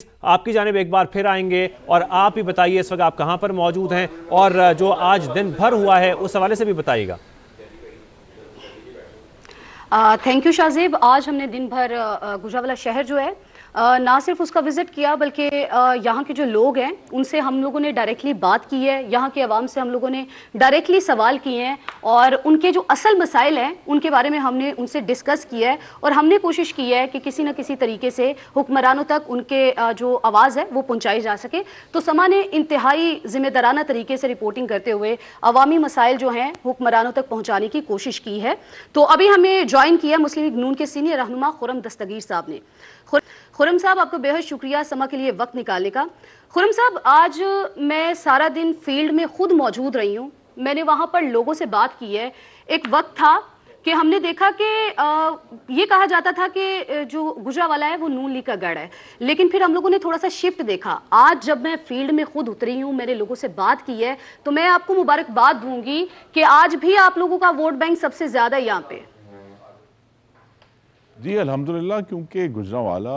آپ کی جانب ایک بار پھر آئیں گے اور آپ بھی بتائیے اس وقت آپ کہاں پر موجود ہیں اور جو آج دن بھر ہوا ہے اس حوالے سے بھی بتائیے گا۔ Thank you Shahzeb. آج ہم نے دن بھر گجرانوالہ شہر جو ہے نہ صرف اس کا وزٹ کیا بلکہ یہاں کے جو لوگ ہیں ان سے ہم لوگوں نے ڈائریکٹلی بات کی ہے، یہاں کے عوام سے ہم لوگوں نے ڈائریکٹلی سوال کیے ہیں اور ان کے جو اصل مسائل ہیں ان کے بارے میں ہم نے ان سے ڈسکس کیا ہے اور ہم نے کوشش کی ہے کہ کسی نہ کسی طریقے سے حکمرانوں تک ان کے جو آواز ہے وہ پہنچائی جا سکے۔ تو سما نے انتہائی ذمہ دارانہ طریقے سے رپورٹنگ کرتے ہوئے عوامی مسائل جو ہیں حکمرانوں تک پہنچانے کی کوشش کی ہے۔ تو ابھی ہمیں جوائن کیا مسلم لیگ نون کے سینئر رہنما خرم دستگیر صاحب نے۔ خرم صاحب آپ کو بے حد شکریہ سما کے لیے وقت نکالنے کا۔ خرم صاحب، آج میں سارا دن فیلڈ میں خود موجود رہی ہوں، میں نے وہاں پر لوگوں سے بات کی ہے۔ ایک وقت تھا کہ ہم نے دیکھا کہ یہ کہا جاتا تھا کہ جو گجرانوالہ ہے وہ نون لیگ کا گڑھ ہے، لیکن پھر ہم لوگوں نے تھوڑا سا شفٹ دیکھا۔ آج جب میں فیلڈ میں خود اتری ہوں، میں نے لوگوں سے بات کی ہے، تو میں آپ کو مبارکباد دوں گی کہ آج بھی آپ لوگوں کا ووٹ بینک سب سے زیادہ ہے یہاں پہ۔ جی الحمدللہ، کیونکہ گجرانوالہ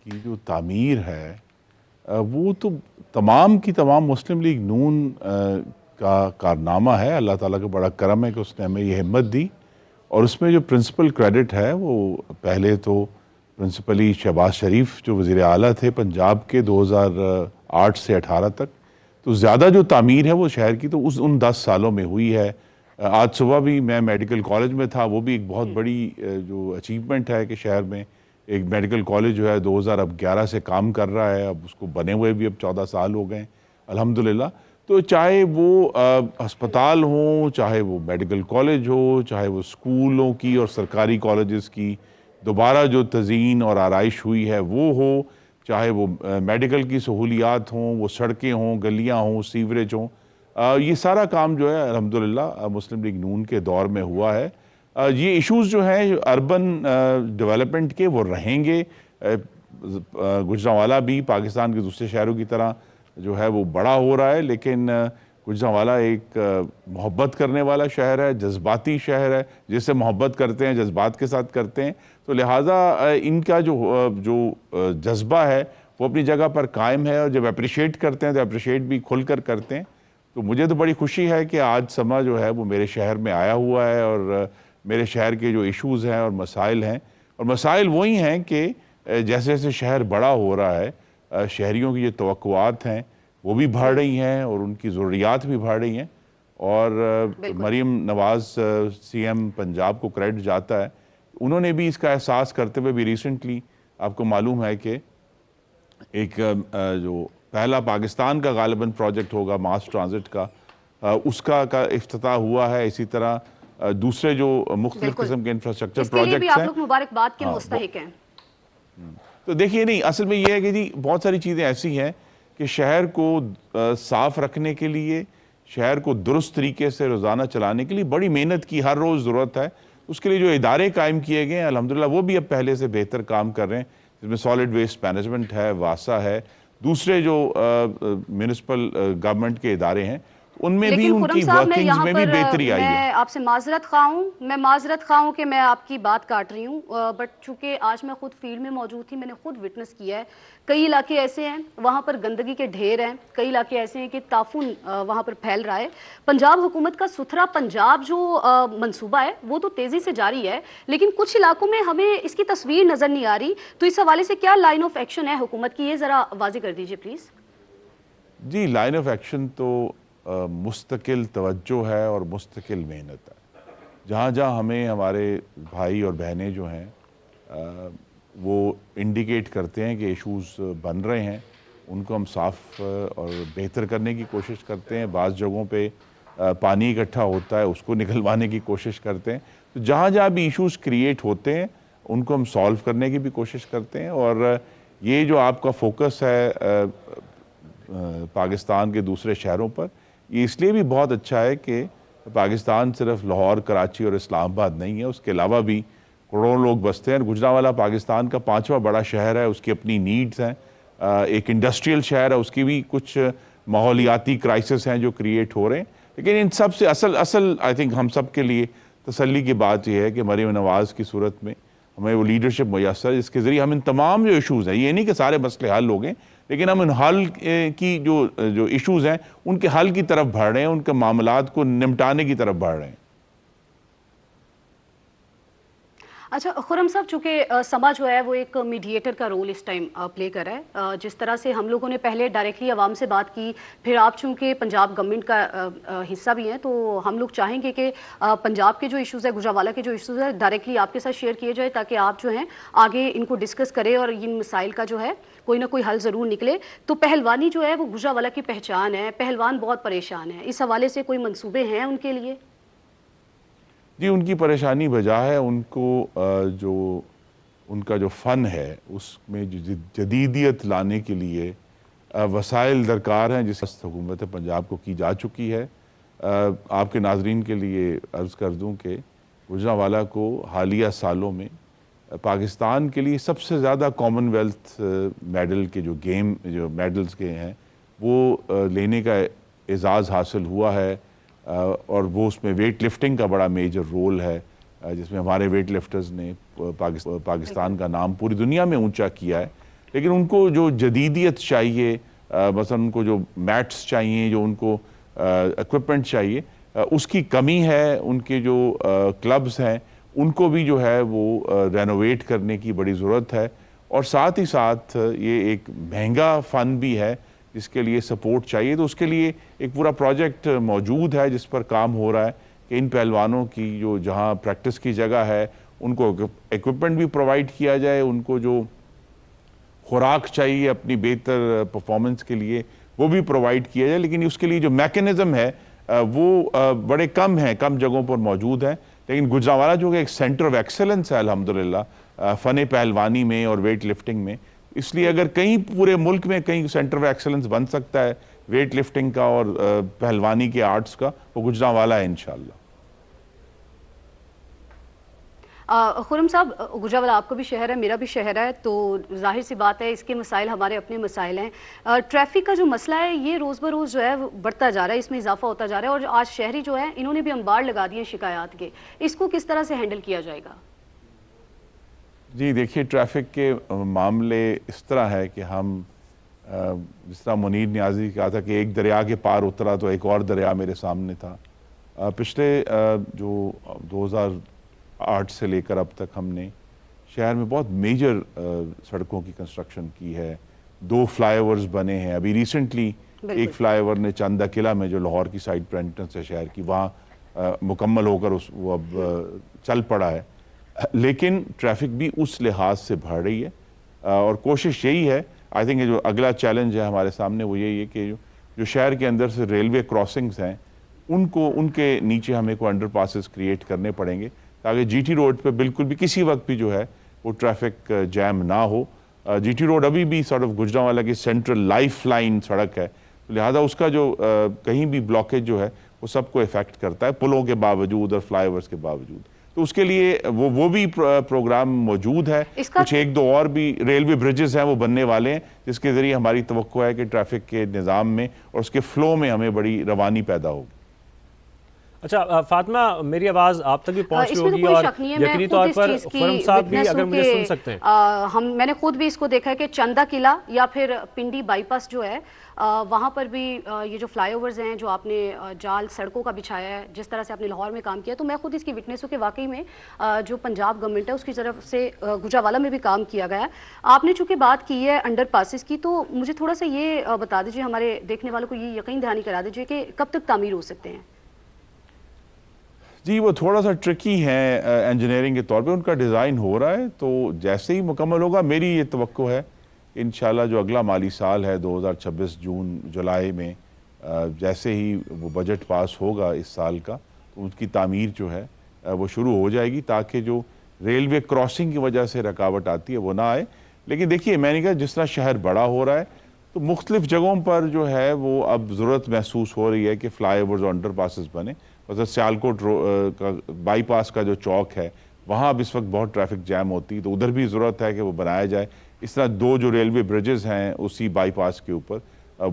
کی جو تعمیر ہے وہ تو تمام کی تمام مسلم لیگ نون کا کارنامہ ہے۔ اللہ تعالیٰ کا بڑا کرم ہے کہ اس نے ہمیں یہ ہمت دی، اور اس میں جو پرنسپل کریڈٹ ہے وہ پہلے تو پرنسپلی شہباز شریف جو وزیر اعلیٰ تھے پنجاب کے 2008 سے 18 تک، تو زیادہ جو تعمیر ہے وہ شہر کی تو ان 10 سالوں میں ہوئی ہے۔ آج صبح بھی میں میڈیکل کالج میں تھا، وہ بھی ایک بہت بڑی جو اچیومنٹ ہے کہ شہر میں ایک میڈیکل کالج جو ہے 2011 سے کام کر رہا ہے، اب اس کو بنے ہوئے بھی اب 14 سال ہو گئے الحمدللہ۔ تو چاہے وہ ہسپتال ہوں، چاہے وہ میڈیکل کالج ہو، چاہے وہ اسکولوں کی اور سرکاری کالجز کی دوبارہ جو تزئین اور آرائش ہوئی ہے وہ ہو، چاہے وہ میڈیکل کی سہولیات ہوں، وہ سڑکیں ہوں، گلیاں ہوں، سیوریج ہوں، یہ سارا کام جو ہے الحمدللہ مسلم لیگ نون کے دور میں ہوا ہے۔ یہ ایشوز جو ہیں اربن ڈیولپمنٹ کے وہ رہیں گے۔ گجرانوالہ بھی پاکستان کے دوسرے شہروں کی طرح جو ہے وہ بڑا ہو رہا ہے، لیکن گجرانوالہ ایک محبت کرنے والا شہر ہے، جذباتی شہر ہے، جس سے محبت کرتے ہیں جذبات کے ساتھ کرتے ہیں، تو لہٰذا ان کا جو جذبہ ہے وہ اپنی جگہ پر قائم ہے، اور جب اپریشیٹ کرتے ہیں تو اپریشیٹ بھی کھل کر کرتے ہیں۔ تو مجھے تو بڑی خوشی ہے کہ آج سما جو ہے وہ میرے شہر میں آیا ہوا ہے، اور میرے شہر کے جو ایشوز ہیں اور مسائل ہیں، اور مسائل وہی ہیں کہ جیسے جیسے شہر بڑا ہو رہا ہے شہریوں کی جو توقعات ہیں وہ بھی بڑھ رہی ہیں اور ان کی ضروریات بھی بڑھ رہی ہیں، اور مریم نواز سی ایم پنجاب کو کریڈٹ جاتا ہے، انہوں نے بھی اس کا احساس کرتے ہوئے بھی ریسنٹلی آپ کو معلوم ہے کہ ایک جو پہلا پاکستان کا غالباً پروجیکٹ ہوگا ماس ٹرانزٹ کا، اس کا افتتاح ہوا ہے۔ اسی طرح دوسرے جو مختلف قسم کے انفراسٹرکچر پروجیکٹس ہیں، اس کے لیے بھی آپ لوگ مبارکباد کے مستحق ہیں۔ تو دیکھیے، نہیں، اصل میں یہ ہے کہ جی بہت ساری چیزیں ایسی ہیں کہ شہر کو صاف رکھنے کے لیے، شہر کو درست طریقے سے روزانہ چلانے کے لیے بڑی محنت کی ہر روز ضرورت ہے۔ اس کے لیے جو ادارے قائم کیے گئے ہیں الحمدللہ وہ بھی اب پہلے سے بہتر کام کر رہے ہیں، جس میں سالڈ ویسٹ مینجمنٹ ہے، واسا ہے، دوسرے جو میونسپل گورنمنٹ کے ادارے ہیں ان میں بھی ان کی ورکنگز میں بھی بہتری آئی ہے۔ میں آپ سے معذرت خواہ ہوں کہ میں آپ کی بات کاٹ رہی ہوں، بٹ چونکہ آج میں خود فیلڈ میں موجود تھی، میں نے خود وٹنس کیا ہے۔ کئی علاقے ایسے ہیں وہاں پر گندگی کے ڈھیر ہیں، کئی علاقے ایسے ہیں کہ تعفن وہاں پر پھیل رہا ہے۔ پنجاب حکومت کا ستھرا پنجاب جو منصوبہ ہے وہ تو تیزی سے جاری ہے، لیکن کچھ علاقوں میں ہمیں اس کی تصویر نظر نہیں آ رہی۔ تو اس حوالے سے کیا لائن آف ایکشن ہے حکومت کی، یہ ذرا واضح کر دیجیے پلیز۔ جی، لائن آف ایکشن تو مستقل توجہ ہے اور مستقل محنت ہے۔ جہاں جہاں ہمیں ہمارے بھائی اور بہنیں جو ہیں وہ انڈیکیٹ کرتے ہیں کہ ایشوز بن رہے ہیں، ان کو ہم صاف اور بہتر کرنے کی کوشش کرتے ہیں۔ بعض جگہوں پہ پانی اکٹھا ہوتا ہے، اس کو نکلوانے کی کوشش کرتے ہیں۔ تو جہاں جہاں بھی ایشوز کریٹ ہوتے ہیں ان کو ہم سالو کرنے کی بھی کوشش کرتے ہیں، اور یہ جو آپ کا فوکس ہے پاکستان کے دوسرے شہروں پر، یہ اس لیے بھی بہت اچھا ہے کہ پاکستان صرف لاہور، کراچی اور اسلام آباد نہیں ہے، اس کے علاوہ بھی کروڑوں لوگ بستے ہیں۔ گجرانوالہ پاکستان کا 5واں بڑا شہر ہے، اس کی اپنی نیڈز ہیں، ایک انڈسٹریل شہر ہے، اس کی بھی کچھ ماحولیاتی کرائسس ہیں جو کریٹ ہو رہے ہیں۔ لیکن ان سب سے اصل آئی تھنک ہم سب کے لیے تسلی کی بات یہ ہے کہ مریم نواز کی صورت میں ہمیں وہ لیڈرشپ میسر ہے جس کے ذریعے ہم ان تمام جو ایشوز ہیں، یہ نہیں کہ سارے مسئلے حل ہو گئے، لیکن ہم ان حل کی جو ایشوز ہیں ان کے حل کی طرف بڑھ رہے ہیں، ان کے معاملات کو نمٹانے کی طرف بڑھ رہے ہیں۔ اچھا خرم صاحب، چونکہ سما جو ہے وہ ایک میڈیٹر کا رول اس ٹائم پلے کر رہا ہے، جس طرح سے ہم لوگوں نے پہلے ڈائریکٹلی عوام سے بات کی، پھر آپ چونکہ پنجاب گورنمنٹ کا حصہ بھی ہیں تو ہم لوگ چاہیں گے کہ پنجاب کے جو ایشوز ہیں، گوجرانوالہ کے جو ایشوز ہیں، ڈائریکٹلی آپ کے ساتھ شیئر کیے جائے تاکہ آپ جو ہیں آگے ان کو ڈسکس کریں اور ان مسائل کا جو ہے کوئی نہ کوئی حل ضرور نکلے۔ تو پہلوانی جو ہے وہ گوجرانوالہ کی پہچان ہے، پہلوان بہت پریشان ہیں، اس حوالے سے کوئی منصوبے ہیں ان کے لیے؟ جی، ان کی پریشانی بجا ہے، ان کو جو ان کا جو فن ہے اس میں جو جدیدیت لانے کے لیے وسائل درکار ہیں، جس حکومت پنجاب کو کی جا چکی ہے۔ آپ کے ناظرین کے لیے عرض کر دوں کہ گوجرانوالہ کو حالیہ سالوں میں پاکستان کے لیے سب سے زیادہ کامن ویلتھ میڈل کے جو میڈلز کے ہیں وہ لینے کا اعزاز حاصل ہوا ہے، اور وہ اس میں ویٹ لفٹنگ کا بڑا میجر رول ہے، جس میں ہمارے ویٹ لفٹرز نے پاکستان کا نام پوری دنیا میں اونچا کیا ہے۔ لیکن ان کو جو جدیدیت چاہیے، مثلا ان کو جو میٹس چاہیے، جو ان کو ایکوپمنٹ چاہیے، اس کی کمی ہے۔ ان کے جو کلبز ہیں ان کو بھی جو ہے وہ رینوویٹ کرنے کی بڑی ضرورت ہے، اور ساتھ ہی ساتھ یہ ایک مہنگا فن بھی ہے جس کے لیے سپورٹ چاہیے۔ تو اس کے لیے ایک پورا پروجیکٹ موجود ہے جس پر کام ہو رہا ہے کہ ان پہلوانوں کی جو جہاں پریکٹس کی جگہ ہے ان کو ایکوپمنٹ بھی پرووائڈ کیا جائے، ان کو جو خوراک چاہیے اپنی بہتر پرفارمنس کے لیے وہ بھی پرووائڈ کیا جائے۔ لیکن اس کے لیے جو میکنزم ہے وہ بڑے کم ہیں، کم جگہوں پر موجود ہیں۔ لیکن گوجرانوالہ جو کہ ایک سینٹر آف ایکسلنس ہے الحمدللہ فن پہلوانی میں اور ویٹ لفٹنگ میں، اس لیے اگر کہیں پورے ملک میں کہیں سینٹر آف ایکسلنس بن سکتا ہے ویٹ لفٹنگ کا اور پہلوانی کے آرٹس کا، وہ گوجرانوالہ ہے انشاءاللہ۔ خرم صاحب، گوجرانوالہ آپ کا بھی شہر ہے، میرا بھی شہر ہے، تو ظاہر سی بات ہے اس کے مسائل ہمارے اپنے مسائل ہیں۔ ٹریفک کا جو مسئلہ ہے یہ روز بروز جو ہے بڑھتا جا رہا ہے، اس میں اضافہ ہوتا جا رہا ہے، اور آج شہری جو ہے انہوں نے بھی انبار لگا دیے شکایات کے، اس کو کس طرح سے ہینڈل کیا جائے گا؟ جی دیکھیے، ٹریفک کے معاملے اس طرح ہے کہ ہم جس طرح منیر نیازی کہا تھا کہ ایک دریا کے پار اترا تو ایک اور دریا میرے سامنے تھا۔ پچھلے جو 2008 سے لے کر اب تک ہم نے شہر میں بہت میجر سڑکوں کی کنسٹرکشن کی ہے، 2 فلائی اوورز بنے ہیں۔ ابھی ریسنٹلی ایک فلائی اوور نے چاندہ قلعہ میں جو لاہور کی سائڈ پر انٹرنس ہے شہر کی، وہاں مکمل ہو کر وہ اب چل پڑا ہے۔ لیکن ٹریفک بھی اس لحاظ سے بڑھ رہی ہے، اور کوشش یہی ہے، آئی تھنک جو اگلا چیلنج ہے ہمارے سامنے وہ یہی ہے کہ جو شہر کے اندر سے ریلوے کراسنگز ہیں ان کے نیچے ہمیں کو انڈر پاسز کریٹ کرنے پڑیں گے تاکہ جی ٹی روڈ پہ بالکل بھی کسی وقت بھی جو ہے وہ ٹریفک جیم نہ ہو۔ جی ٹی روڈ ابھی بھی سارٹ آف گوجرانوالہ کی سینٹرل لائف لائن سڑک ہے، لہذا اس کا جو کہیں بھی بلاکیج جو ہے وہ سب کو افیکٹ کرتا ہے، پلوں کے باوجود اور فلائی اوورز کے باوجود۔ تو اس کے لیے وہ بھی پروگرام موجود ہے۔ کچھ 1-2 اور بھی ریلوے بریجز ہیں وہ بننے والے ہیں، جس کے ذریعے ہماری توقع ہے کہ ٹریفک کے نظام میں اور اس کے فلو میں ہمیں بڑی روانی پیدا ہوگی۔ اچھا فاطمہ، میری آواز آپ تک بھی پہنچ رہی ہوگی، اور یقینی طور پر خرم صاحب بھی اگر مجھے سن سکتے ہیں۔ میں نے خود بھی اس کو دیکھا ہے کہ چاندہ قلعہ یا پھر پنڈی بائی پاس جو ہے وہاں پر بھی یہ جو فلائی اوورز ہیں جو آپ نے جال سڑکوں کا بچھایا ہے، جس طرح سے آپ نے لاہور میں کام کیا، تو میں خود اس کی وٹنس ہوں کہ واقعی میں جو پنجاب گورنمنٹ ہے اس کی طرف سے گوجرانوالہ میں بھی کام کیا گیا ہے۔ آپ نے چونکہ بات کی ہے انڈر پاسز کی، تو مجھے تھوڑا سا یہ بتا دیجیے، ہمارے دیکھنے والوں کو یہ یقین دہانی کرا دیجیے کہ کب تک تعمیر ہو سکتے ہیں؟ جی وہ تھوڑا سا ٹرکی ہے انجینئرنگ کے طور پہ، ان کا ڈیزائن ہو رہا ہے، تو جیسے ہی مکمل ہوگا میری یہ توقع ہے انشاءاللہ جو اگلا مالی سال ہے 2026 جون جولائی میں جیسے ہی وہ بجٹ پاس ہوگا اس سال کا، تو اس کی تعمیر جو ہے وہ شروع ہو جائے گی تاکہ جو ریلوے کراسنگ کی وجہ سے رکاوٹ آتی ہے وہ نہ آئے۔ لیکن دیکھیے میں نے کہا جس طرح شہر بڑا ہو رہا ہے تو مختلف جگہوں پر جو ہے وہ اب ضرورت محسوس ہو رہی ہے کہ فلائی اوورز اور انڈر پاسز بنے۔ مثلا سیالکوٹ بائی پاس کا جو چوک ہے وہاں اب اس وقت بہت ٹریفک جیم ہوتی ہے، تو ادھر بھی ضرورت ہے کہ وہ بنایا جائے۔ اس طرح 2 جو ریلوے بریجز ہیں اسی بائی پاس کے اوپر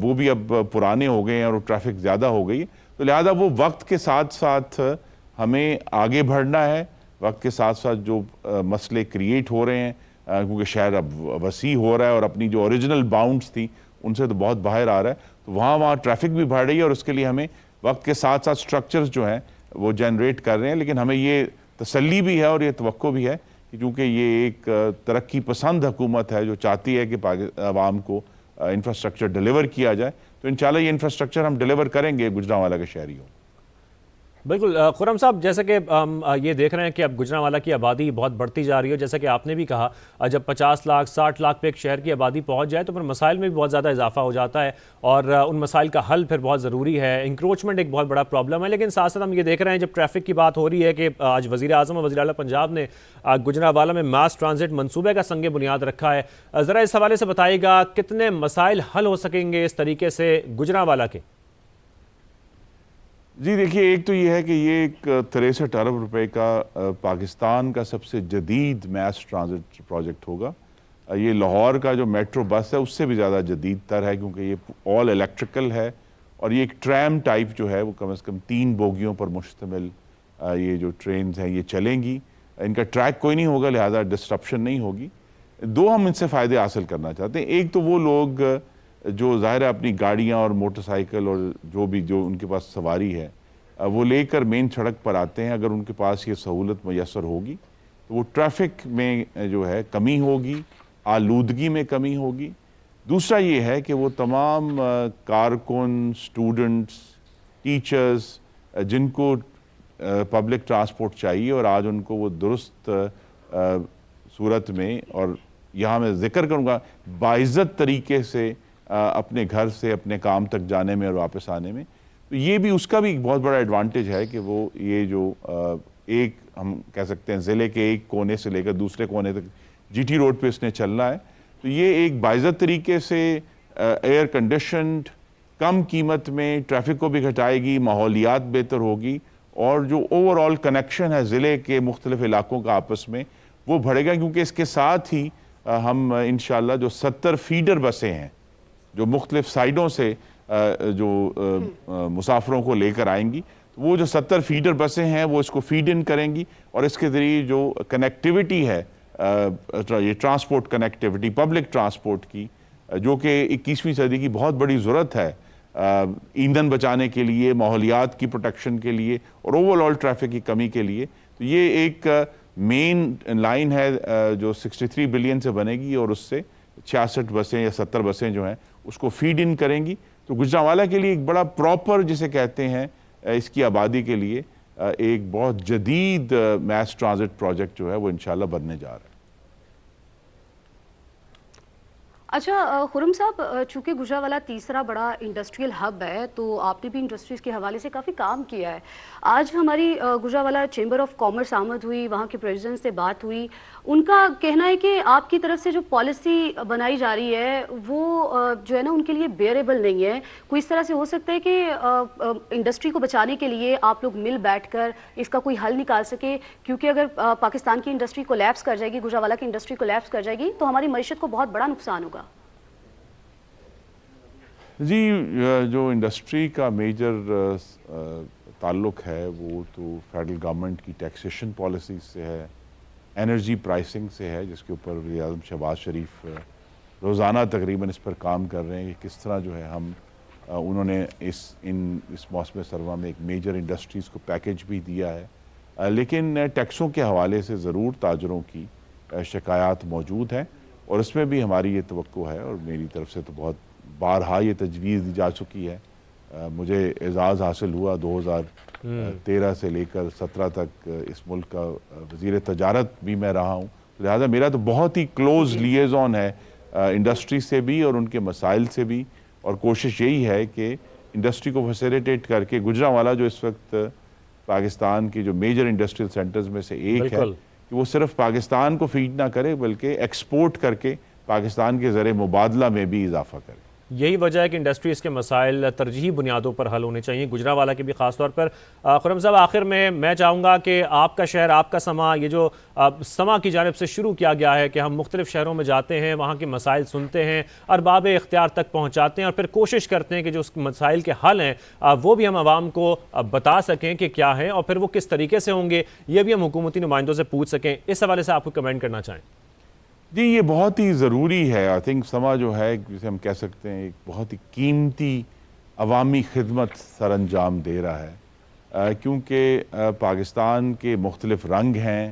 وہ بھی اب پرانے ہو گئے ہیں اور ٹریفک زیادہ ہو گئی ہے، تو لہذا وہ وقت کے ساتھ ساتھ ہمیں آگے بڑھنا ہے وقت کے ساتھ ساتھ جو مسئلے کریٹ ہو رہے ہیں کیونکہ شہر اب وسیع ہو رہا ہے اور اپنی جو اوریجنل باؤنڈز تھی ان سے تو بہت باہر آ رہا ہے، تو وہاں ٹریفک بھی بڑھ رہی ہے، اور اس کے لیے ہمیں وقت کے ساتھ ساتھ سٹرکچرز جو ہیں وہ جنریٹ کر رہے ہیں. لیکن ہمیں یہ تسلی بھی ہے اور یہ توقع بھی ہے کہ چونکہ یہ ایک ترقی پسند حکومت ہے جو چاہتی ہے کہ عوام کو انفراسٹرکچر ڈیلیور کیا جائے، تو انشاءاللہ یہ انفراسٹرکچر ہم ڈیلیور کریں گے گجرانوالہ کے شہریوں. بالکل خرم صاحب، جیسا کہ ہم یہ دیکھ رہے ہیں کہ اب گجرانوالہ کی آبادی بہت بڑھتی جا رہی ہے، جیسا کہ آپ نے بھی کہا جب 50 لاکھ 60 لاکھ پہ ایک شہر کی آبادی پہنچ جائے تو پھر مسائل میں بھی بہت زیادہ اضافہ ہو جاتا ہے، اور ان مسائل کا حل پھر بہت ضروری ہے. انکروچمنٹ ایک بہت بڑا پرابلم ہے، لیکن ساتھ ساتھ ہم یہ دیکھ رہے ہیں جب ٹریفک کی بات ہو رہی ہے کہ آج وزیر اعظم اور وزیر اعلیٰ پنجاب نے گجرانوالہ میں ماس ٹرانزٹ منصوبے کا سنگ بنیاد رکھا ہے. ذرا اس حوالے سے بتائیے گا کتنے مسائل حل ہو سکیں گے اس طریقے سے گجرانوالہ کے؟ جی دیکھیے، ایک تو یہ ہے کہ یہ ایک 63 ارب روپے کا پاکستان کا سب سے جدید میس ٹرانزٹ پروجیکٹ ہوگا. یہ لاہور کا جو میٹرو بس ہے اس سے بھی زیادہ جدید تر ہے، کیونکہ یہ آل الیکٹریکل ہے، اور یہ ایک ٹریم ٹائپ جو ہے وہ کم از کم 3 بوگیوں پر مشتمل یہ جو ٹرینز ہیں یہ چلیں گی. ان کا ٹریک کوئی نہیں ہوگا، لہذا ڈسٹرپشن نہیں ہوگی. 2 ہم ان سے فائدے حاصل کرنا چاہتے ہیں. ایک تو وہ لوگ جو ظاہر ہے اپنی گاڑیاں اور موٹر سائیکل اور جو ان کے پاس سواری ہے وہ لے کر مین سڑک پر آتے ہیں، اگر ان کے پاس یہ سہولت میسر ہوگی تو وہ ٹریفک میں جو ہے کمی ہوگی، آلودگی میں کمی ہوگی. دوسرا یہ ہے کہ وہ تمام کارکن، سٹوڈنٹس، ٹیچرز جن کو پبلک ٹرانسپورٹ چاہیے اور آج ان کو وہ درست صورت میں، اور یہاں میں ذکر کروں گا باعزت طریقے سے اپنے گھر سے اپنے کام تک جانے میں اور واپس آنے میں، تو یہ بھی اس کا بھی ایک بہت بڑا ایڈوانٹیج ہے کہ وہ یہ جو ایک ہم کہہ سکتے ہیں ضلع کے ایک کونے سے لے کر دوسرے کونے تک جی ٹی روڈ پہ اس نے چلنا ہے، تو یہ ایک باعزت طریقے سے ایئر کنڈیشنڈ، کم قیمت میں ٹریفک کو بھی گھٹائے گی، ماحولیات بہتر ہوگی، اور جو اوور آل کنیکشن ہے ضلع کے مختلف علاقوں کا آپس میں وہ بڑھے گا. کیونکہ اس کے ساتھ ہی ہم انشاءاللہ جو 70 فیڈر بسیں ہیں جو مختلف سائڈوں سے جو مسافروں کو لے کر آئیں گی، وہ جو 70 فیڈر بسیں ہیں وہ اس کو فیڈ ان کریں گی، اور اس کے ذریعے جو کنیکٹیوٹی ہے یہ ٹرانسپورٹ کنیکٹیوٹی پبلک ٹرانسپورٹ کی، جو کہ 21ویں صدی کی بہت بڑی ضرورت ہے ایندھن بچانے کے لیے، ماحولیات کی پروٹیکشن کے لیے، اور اوور آل ٹریفک کی کمی کے لیے. تو یہ ایک مین لائن ہے جو 63 بلین سے بنے گی، اور اس سے 66 بسیں یا 70 بسیں جو ہیں اس کو فیڈ ان کریں گی. تو گجرانوالہ کے لیے ایک بڑا پراپر جسے کہتے ہیں اس کی آبادی کے لیے ایک بہت جدید میس ٹرانزٹ پروجیکٹ جو ہے وہ انشاءاللہ بننے جا رہا ہے. اچھا خرم صاحب، چونکہ گجرانوالہ تیسرا بڑا انڈسٹریل ہب ہے تو آپ نے بھی انڈسٹریز کے حوالے سے کافی کام کیا ہے. آج ہماری گجرانوالہ چیمبر آف کامرس آمد ہوئی، وہاں کے پریزیڈنٹ سے بات ہوئی، ان کا کہنا ہے کہ آپ کی طرف سے جو پالیسی بنائی جا رہی ہے وہ جو ہے نا ان کے لیے بیئریبل نہیں ہے. کوئی اس طرح سے ہو سکتا ہے کہ انڈسٹری کو بچانے کے لیے آپ لوگ مل بیٹھ کر اس کا کوئی حل نکال سکے؟ کیونکہ اگر پاکستان کی انڈسٹری کولیپس کر جائے گی، گجرانوالہ کی انڈسٹری کولیپس کر جائے گی تو ہماری معیشت کو بہت بڑا نقصان ہوگا. جی، جو انڈسٹری کا میجر تعلق ہے وہ تو فیڈرل گورنمنٹ کی ٹیکسیشن پالیسی سے ہے، انرجی پرائسنگ سے ہے، جس کے اوپر وزیر اعظم شہباز شریف روزانہ تقریباً اس پر کام کر رہے ہیں کہ کس طرح جو ہے ہم انہوں نے اس موسم سرما میں ایک میجر انڈسٹریز کو پیکیج بھی دیا ہے. لیکن ٹیکسوں کے حوالے سے ضرور تاجروں کی شکایات موجود ہیں، اور اس میں بھی ہماری یہ توقع ہے، اور میری طرف سے تو بہت بارہا یہ تجویز دی جا چکی ہے. مجھے اعزاز حاصل ہوا 2013 سے لے کر 17 تک اس ملک کا وزیر تجارت بھی میں رہا ہوں، لہذا میرا تو بہت ہی کلوز لیزون ہے انڈسٹری سے بھی اور ان کے مسائل سے بھی. اور کوشش یہی ہے کہ انڈسٹری کو فیسیلیٹیٹ کر کے گجرانوالہ جو اس وقت پاکستان کی جو میجر انڈسٹریل سینٹرز میں سے ایک ہے، کہ وہ صرف پاکستان کو فیڈ نہ کرے بلکہ ایکسپورٹ کر کے پاکستان کے زر مبادلہ میں بھی اضافہ کرے. یہی وجہ ہے کہ انڈسٹریز کے مسائل ترجیحی بنیادوں پر حل ہونے چاہیے، گجرانوالہ کے بھی خاص طور پر۔ خرم صاحب، آخر میں چاہوں گا کہ آپ کا شہر، آپ کا سما، یہ جو سما کی جانب سے شروع کیا گیا ہے کہ ہم مختلف شہروں میں جاتے ہیں، وہاں کے مسائل سنتے ہیں، ارباب اختیار تک پہنچاتے ہیں اور پھر کوشش کرتے ہیں کہ جو اس مسائل کے حل ہیں وہ بھی ہم عوام کو بتا سکیں کہ کیا ہیں اور پھر وہ کس طریقے سے ہوں گے، یہ بھی ہم حکومتی نمائندوں سے پوچھ سکیں۔ اس حوالے سے آپ کو کمنٹ کرنا چاہیں؟ جی، یہ بہت ہی ضروری ہے۔ آئی تھنک سما جو ہے جسے ہم کہہ سکتے ہیں ایک بہت ہی قیمتی عوامی خدمت سر انجام دے رہا ہے، کیونکہ پاکستان کے مختلف رنگ ہیں،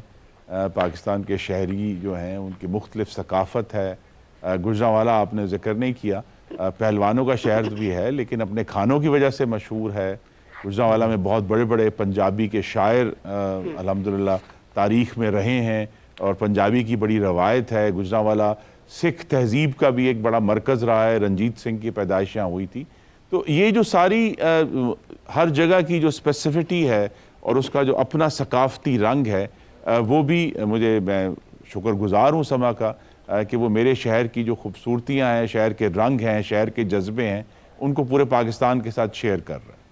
پاکستان کے شہری جو ہیں ان کی مختلف ثقافت ہے۔ گجرانوالہ آپ نے ذکر نہیں کیا، پہلوانوں کا شہر بھی ہے لیکن اپنے کھانوں کی وجہ سے مشہور ہے۔ گجرانوالہ میں بہت بڑے بڑے پنجابی کے شاعر الحمدللہ تاریخ میں رہے ہیں اور پنجابی کی بڑی روایت ہے۔ گجرانوالہ سکھ تہذیب کا بھی ایک بڑا مرکز رہا ہے، رنجیت سنگھ کی پیدائش یہاں ہوئی تھی۔ تو یہ جو ساری ہر جگہ کی جو اسپیسیفٹی ہے اور اس کا جو اپنا ثقافتی رنگ ہے، وہ بھی میں شکر گزار ہوں سما کا کہ وہ میرے شہر کی جو خوبصورتیاں ہیں، شہر کے رنگ ہیں، شہر کے جذبے ہیں، ان کو پورے پاکستان کے ساتھ شیئر کر رہے ہیں۔